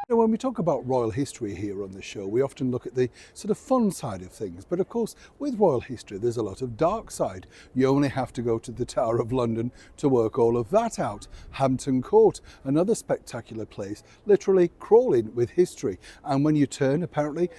When we talk about royal history here on the show, we often look at the sort of fun side of things. But of course, with royal history, there's a lot of dark side. You only have to go to the Tower of London to work all of that out. Hampton Court, another spectacular place, literally crawling with history. And when you turn, apparently,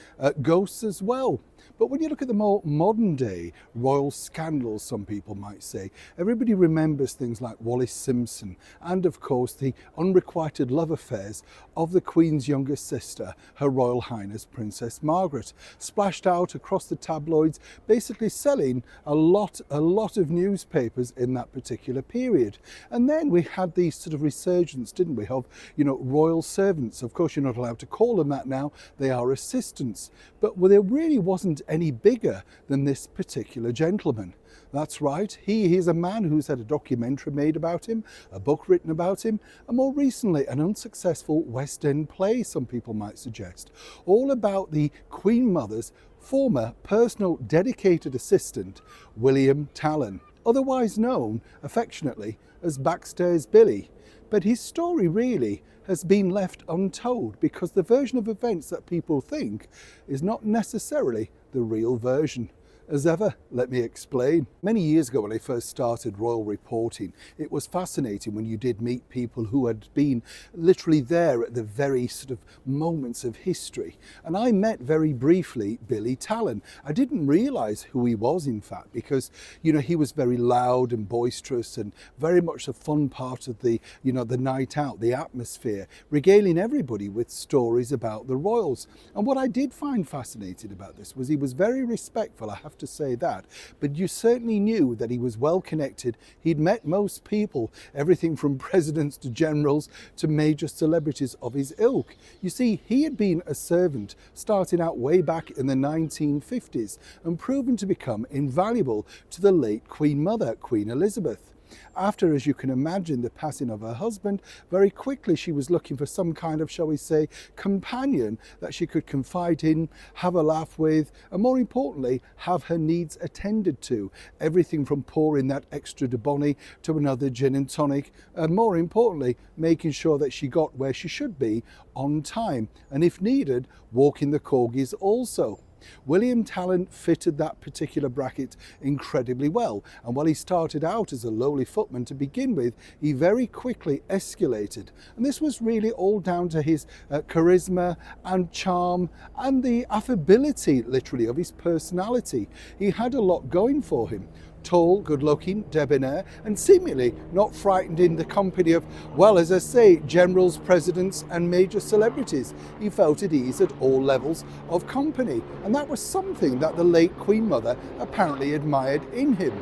ghosts as well. But when you look at the more modern day royal scandals, some people might say, everybody remembers things like Wallis Simpson and, of course, the unrequited love affairs of the Queen's youngest sister, Her Royal Highness Princess Margaret, splashed out across the tabloids, basically selling a lot of newspapers in that particular period. And then we had these sort of resurgence, didn't we, of, royal servants. Of course, you're not allowed to call them that now. They are assistants. But there really wasn't any bigger than this particular gentleman. That's right, he is a man who's had a documentary made about him, a book written about him, and more recently an unsuccessful West End play, some people might suggest, all about the Queen Mother's former personal dedicated assistant, William Tallon, otherwise known affectionately as Backstairs Billy. But his story really has been left untold because the version of events that people think is not necessarily the real version. As ever, let me explain. Many years ago when I first started royal reporting, it was fascinating when you did meet people who had been literally there at the very sort of moments of history. And I met very briefly Billy Tallon. I didn't realise who he was, in fact, because, he was very loud and boisterous and very much a fun part of the, the night out, the atmosphere, regaling everybody with stories about the royals. And what I did find fascinating about this was he was very respectful, I have to say that, but you certainly knew that he was well connected. He'd met most people, everything from presidents to generals to major celebrities of his ilk. You see, he had been a servant starting out way back in the 1950s and proven to become invaluable to the late Queen Mother, Queen Elizabeth. After, as you can imagine, the passing of her husband, very quickly she was looking for some kind of, shall we say, companion that she could confide in, have a laugh with, and more importantly, have her needs attended to. Everything from pouring that extra Dubonnet to another gin and tonic, and more importantly, making sure that she got where she should be on time, and if needed, walking the corgis also. William Tallon fitted that particular bracket incredibly well, and while he started out as a lowly footman to begin with, he very quickly escalated, and this was really all down to his charisma and charm and the affability, literally, of his personality. He had a lot going for him. Tall, good-looking, debonair, and seemingly not frightened in the company of, well, as I say, generals, presidents, and major celebrities. He felt at ease at all levels of company, and that was something that the late Queen Mother apparently admired in him.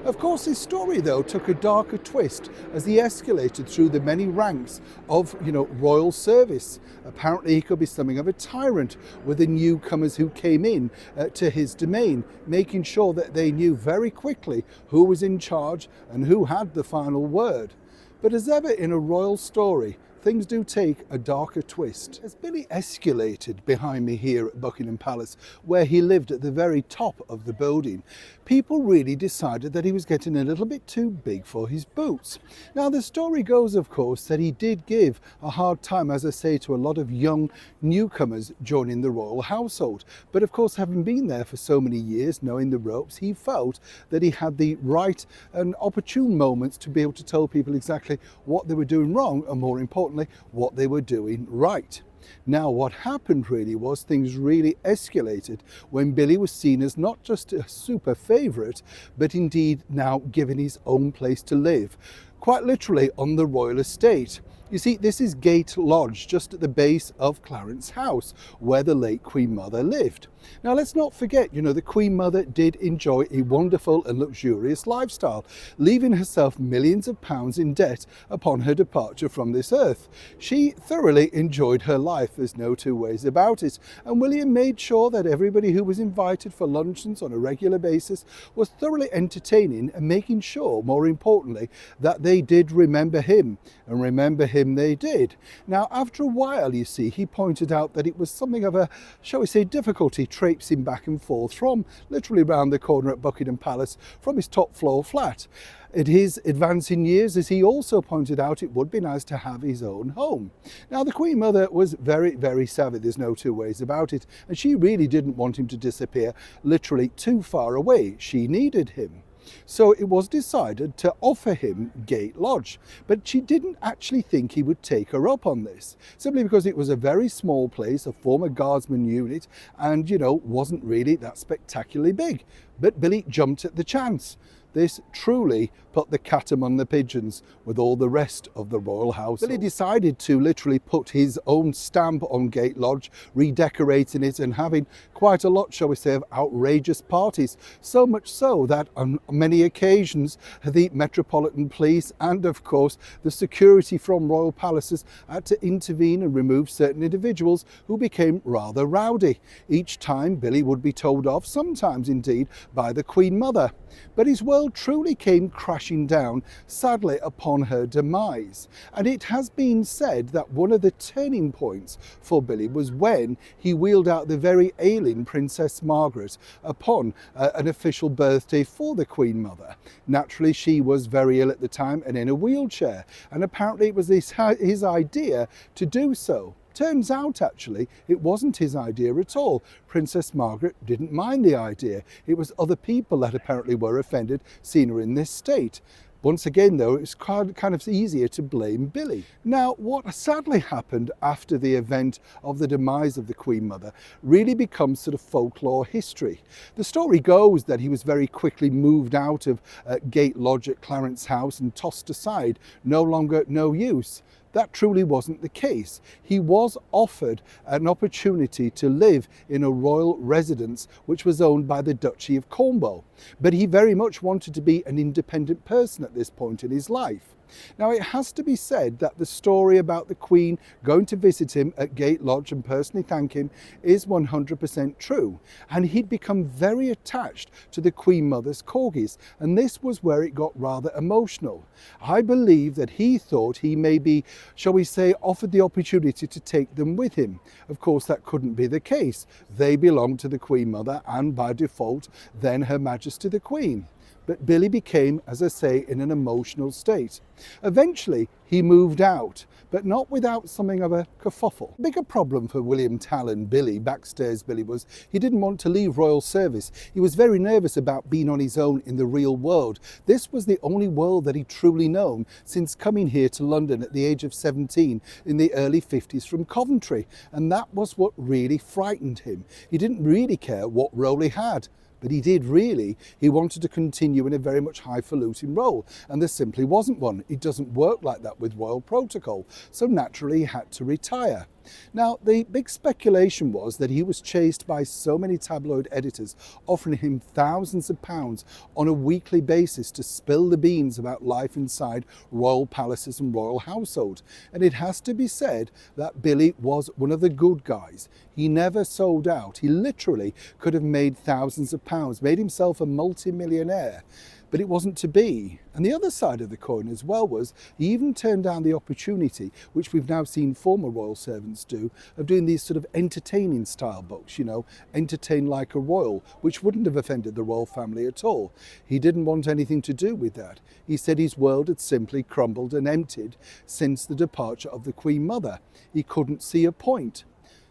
Of course, his story, though, took a darker twist as he escalated through the many ranks of, royal service. Apparently, he could be something of a tyrant with the newcomers who came in to his domain, making sure that they knew very quickly who was in charge and who had the final word. But as ever in a royal story, things do take a darker twist. As Billy escalated behind me here at Buckingham Palace, where he lived at the very top of the building, people really decided that he was getting a little bit too big for his boots. Now, the story goes, of course, that he did give a hard time, as I say, to a lot of young newcomers joining the royal household. But of course, having been there for so many years, knowing the ropes, he felt that he had the right and opportune moments to be able to tell people exactly what they were doing wrong, and more importantly, what they were doing right. Now, what happened really was things really escalated when Billy was seen as not just a super favourite, but indeed now given his own place to live, quite literally on the royal estate. You see, this is Gate Lodge, just at the base of Clarence House, where the late Queen Mother lived. Now, let's not forget, the Queen Mother did enjoy a wonderful and luxurious lifestyle, leaving herself millions of pounds in debt upon her departure from this earth. She thoroughly enjoyed her life, there's no two ways about it, and William made sure that everybody who was invited for luncheons on a regular basis was thoroughly entertaining and making sure, more importantly, that they did remember him, and remember him him they did. Now, after a while, you see, he pointed out that it was something of a, shall we say, difficulty traipsing back and forth from literally round the corner at Buckingham Palace from his top floor flat. At his advancing years, as he also pointed out, it would be nice to have his own home. Now, the Queen Mother was very, very savvy, there's no two ways about it, and she really didn't want him to disappear literally too far away. She needed him. So it was decided to offer him Gate Lodge, but she didn't actually think he would take her up on this, simply because it was a very small place, a former guardsman unit, and, you know, wasn't really that spectacularly big. But Billy jumped at the chance. This truly put the cat among the pigeons with all the rest of the royal house. Billy decided to literally put his own stamp on Gate Lodge, redecorating it and having quite a lot, shall we say, of outrageous parties. So much so that on many occasions the Metropolitan Police and of course the security from royal palaces had to intervene and remove certain individuals who became rather rowdy. Each time Billy would be told off, sometimes indeed by the Queen Mother. But his world truly came crashing down, sadly, upon her demise. And it has been said that one of the turning points for Billy was when he wheeled out the very ailing Princess Margaret upon an official birthday for the Queen Mother. Naturally, she was very ill at the time and in a wheelchair, and apparently it was his idea to do so. Turns out, actually, it wasn't his idea at all. Princess Margaret didn't mind the idea. It was other people that apparently were offended seeing her in this state. Once again, though, it's kind of easier to blame Billy. Now, what sadly happened after the event of the demise of the Queen Mother really becomes sort of folklore history. The story goes that he was very quickly moved out of Gate Lodge at Clarence House and tossed aside, no longer no use. That truly wasn't the case. He was offered an opportunity to live in a royal residence which was owned by the Duchy of Cornwall, but he very much wanted to be an independent person at this point in his life. Now, it has to be said that the story about the Queen going to visit him at Gate Lodge and personally thank him is 100% true. And he'd become very attached to the Queen Mother's corgis, and this was where it got rather emotional. I believe that he thought he may be, shall we say, offered the opportunity to take them with him. Of course, that couldn't be the case. They belonged to the Queen Mother and by default, then Her Majesty the Queen. But Billy became, as I say, in an emotional state. Eventually, he moved out, but not without something of a kerfuffle. The bigger problem for William Talon, Billy, Backstairs Billy, was he didn't want to leave royal service. He was very nervous about being on his own in the real world. This was the only world that he'd truly known since coming here to London at the age of 17 in the early 50s from Coventry. And that was what really frightened him. He didn't really care what role he had. But he did really. He wanted to continue in a very much highfalutin role, and there simply wasn't one. It doesn't work like that with royal protocol, so naturally he had to retire. Now, the big speculation was that he was chased by so many tabloid editors, offering him thousands of pounds on a weekly basis to spill the beans about life inside royal palaces and royal household. And it has to be said that Billy was one of the good guys. He never sold out. He literally could have made thousands of pounds, made himself a multi-millionaire. But it wasn't to be. And the other side of the coin as well was he even turned down the opportunity, which we've now seen former royal servants do, of doing these sort of entertaining style books, you know, entertain like a royal, which wouldn't have offended the royal family at all. He didn't want anything to do with that. He said his world had simply crumbled and emptied since the departure of the Queen Mother. He couldn't see a point.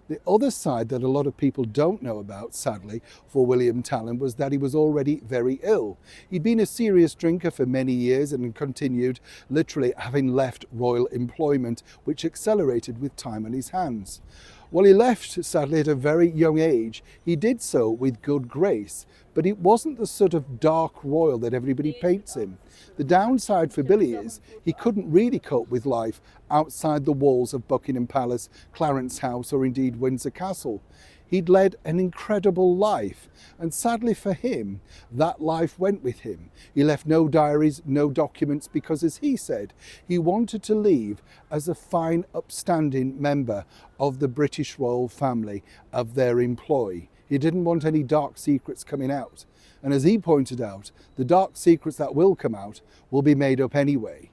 The other side that a lot of people don't know about, sadly, for William Talon was that he was already very ill. He'd been a serious drinker for many years and continued, literally having left royal employment, which accelerated with time on his hands. Well, he left, sadly, at a very young age. He did so with good grace, but it wasn't the sort of dark royal that everybody paints him. The downside for Billy is he couldn't really cope with life outside the walls of Buckingham Palace, Clarence House, or indeed Windsor Castle. He'd led an incredible life, and sadly for him, that life went with him. He left no diaries, no documents, because as he said, he wanted to leave as a fine, upstanding member of the British royal family, of their employ. He didn't want any dark secrets coming out. And as he pointed out, the dark secrets that will come out will be made up anyway.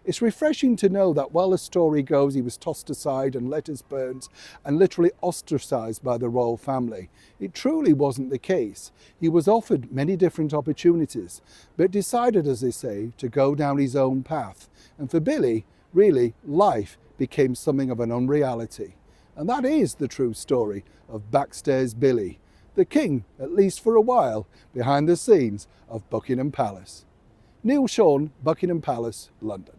It's refreshing to know that while the story goes he was tossed aside and letters burnt and literally ostracised by the royal family, it truly wasn't the case. He was offered many different opportunities, but decided, as they say, to go down his own path. And for Billy, really, life became something of an unreality. And that is the true story of Backstairs Billy, the king, at least for a while, behind the scenes of Buckingham Palace. Neil Sean, Buckingham Palace, London.